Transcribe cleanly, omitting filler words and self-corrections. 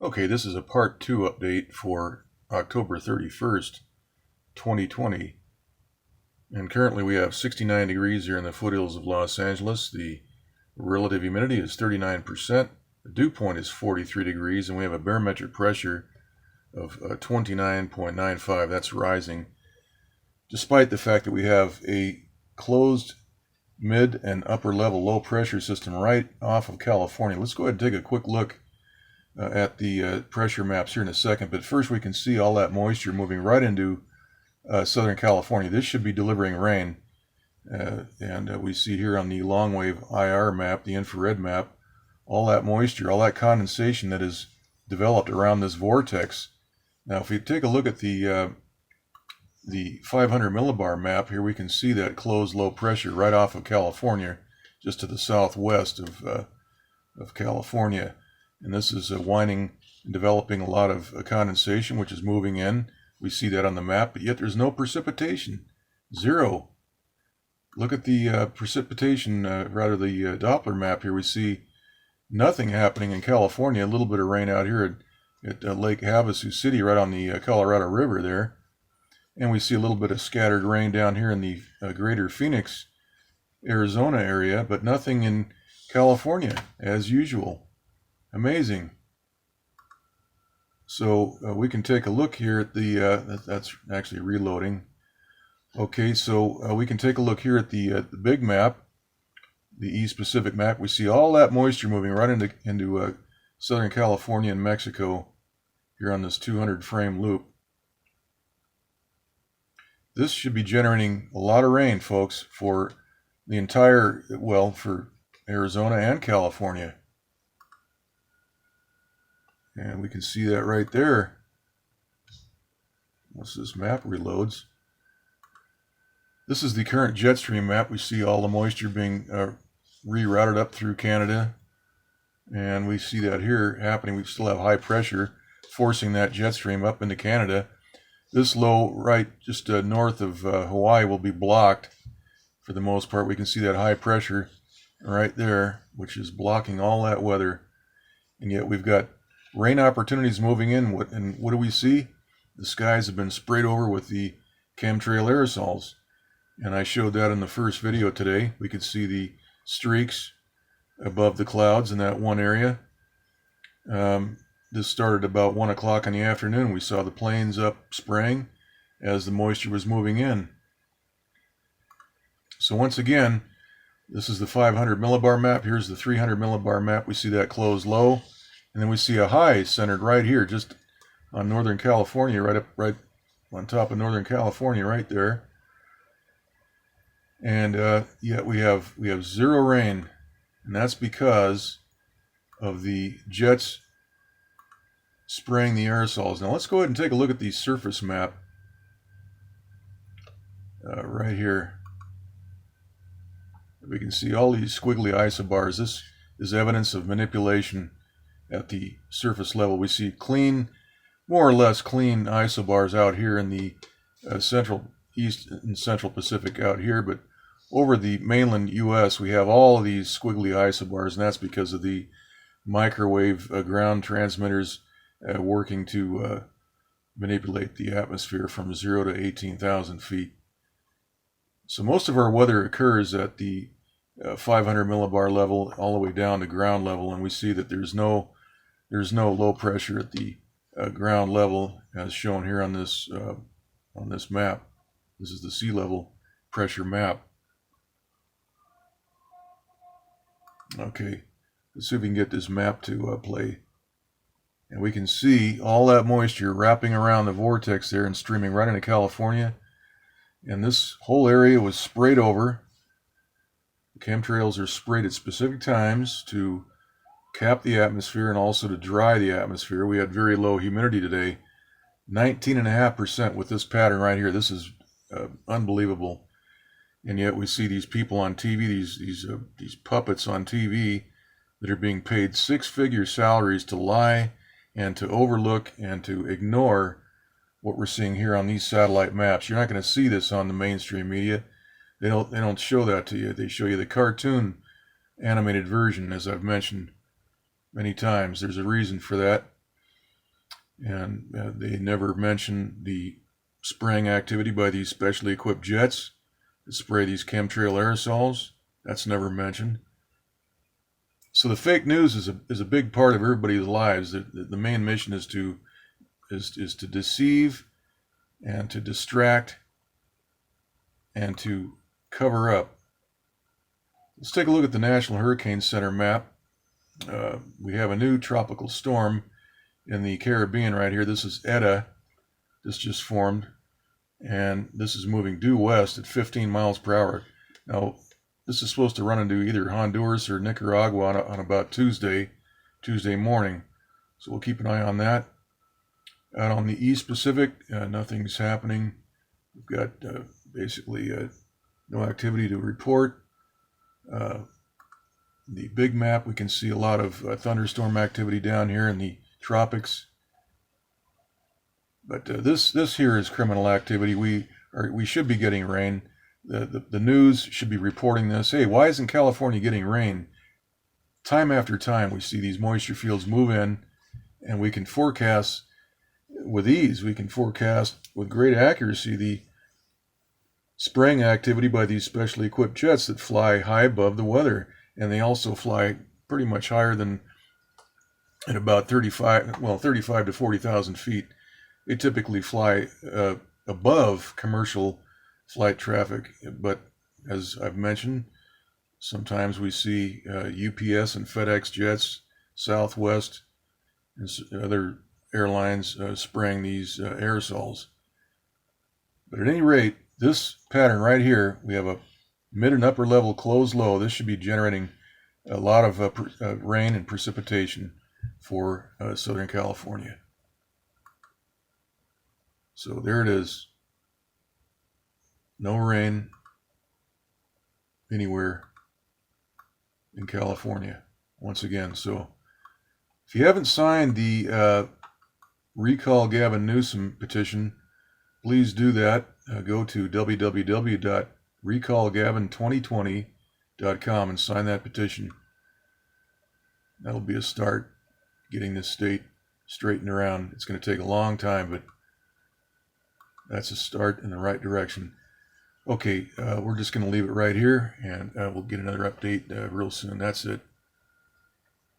Okay, this is a part 2 update for October 31st, 2020. And currently we have 69 degrees here in the foothills of Los Angeles. The relative humidity is 39%. The dew point is 43 degrees, and we have a barometric pressure of 29.95. That's rising, despite the fact that we have a closed mid and upper level low pressure system right off of California. Let's go ahead and take a quick look at the pressure maps here in a second, but first we can see all that moisture moving right into Southern California. This should be delivering rain, and we see here on the long wave IR map, the infrared map, all that moisture, all that condensation that is developed around this vortex. Now if we take a look at the 500 millibar map here, we can see that closed low pressure right off of California, just to the southwest of California. And this is winding and developing a lot of condensation, which is moving in. We see that on the map, but yet there's no precipitation. Zero. Look at the precipitation, rather the Doppler map here. We see nothing happening in California. A little bit of rain out here at Lake Havasu City, right on the Colorado River there. And we see a little bit of scattered rain down here in the greater Phoenix, Arizona area, but nothing in California, as usual. Amazing. So we can take a look here at the, that's actually reloading. Okay, so we can take a look here at the big map, the East Pacific map. We see all that moisture moving right into Southern California and Mexico here on this 200 frame loop. This should be generating a lot of rain, folks, for the entire, well, for Arizona and California. And we can see that right there. Once this map reloads. This is the current jet stream map. We see all the moisture being rerouted up through Canada. And we see that here happening. We still have high pressure forcing that jet stream up into Canada. This low right just north of Hawaii will be blocked for the most part. We can see that high pressure right there, which is blocking all that weather. And yet we've got rain opportunities moving in, and what do we see? The skies have been sprayed over with the chemtrail aerosols, and I showed that in the first video today. We could see the streaks above the clouds in that one area. This started about 1 o'clock in the afternoon. We saw the planes up spraying as the moisture was moving in. So once again, this is the 500 millibar map. Here's the 300 millibar map. We see that closed low. And then we see a high centered right here, just on Northern California, right on top of Northern California, right there. And yet we have zero rain, and that's because of the jets spraying the aerosols. Now let's go ahead and take a look at the surface map right here. We can see all these squiggly isobars. This is evidence of manipulation. At the surface level, we see clean, more or less clean isobars out here in the central east and central Pacific out here, but over the mainland U.S. we have all of these squiggly isobars, and that's because of the microwave ground transmitters working to manipulate the atmosphere from 0 to 18,000 feet. So most of our weather occurs at the 500 millibar level all the way down to ground level, and we see that there's no low pressure at the ground level, as shown here on this map. This is the sea level pressure map. Okay, let's see if we can get this map to play, and we can see all that moisture wrapping around the vortex there and streaming right into California. And this whole area was sprayed over. The chemtrails are sprayed at specific times to cap the atmosphere and also to dry the atmosphere. We had very low humidity today, 19.5% with this pattern right here. This is unbelievable. And yet we see these people on TV, these puppets on TV that are being paid six-figure salaries to lie and to overlook and to ignore what we're seeing here on these satellite maps. You're not going to see this on the mainstream media. They don't show that to you. They show you the cartoon animated version, as I've mentioned many times. There's a reason for that. And they never mention the spraying activity by these specially equipped jets that spray these chemtrail aerosols. That's never mentioned. So the fake news is a big part of everybody's lives. The main mission is to deceive and to distract and to cover up. Let's take a look at the National Hurricane Center map. We have a new tropical storm in the Caribbean right here. This is Eta. This just formed, and this is moving due west at 15 miles per hour. Now, this is supposed to run into either Honduras or Nicaragua on about Tuesday morning. So we'll keep an eye on that. Out on the East Pacific, nothing's happening. We've got basically no activity to report. The big map, we can see a lot of thunderstorm activity down here in the tropics. But this here is criminal activity. We should be getting rain. The news should be reporting this. Hey, why isn't California getting rain? Time after time, we see these moisture fields move in, and we can forecast with ease. We can forecast with great accuracy the spraying activity by these specially equipped jets that fly high above the weather, and they also fly pretty much higher than at about 35 to 40,000 feet. They typically fly above commercial flight traffic, but as I've mentioned, sometimes we see UPS and FedEx jets, Southwest, and other airlines spraying these aerosols. But at any rate, this pattern right here, we have a mid and upper level closed low. This should be generating a lot of rain and precipitation for Southern California. So there it is. No rain anywhere in California once again. So if you haven't signed the Recall Gavin Newsom petition, please do that. Go to www.recallgavin2020.com and sign that petition. That'll be a start getting this state straightened around. It's going to take a long time, but that's a start in the right direction. Okay, we're just going to leave it right here, and we'll get another update real soon. That's it.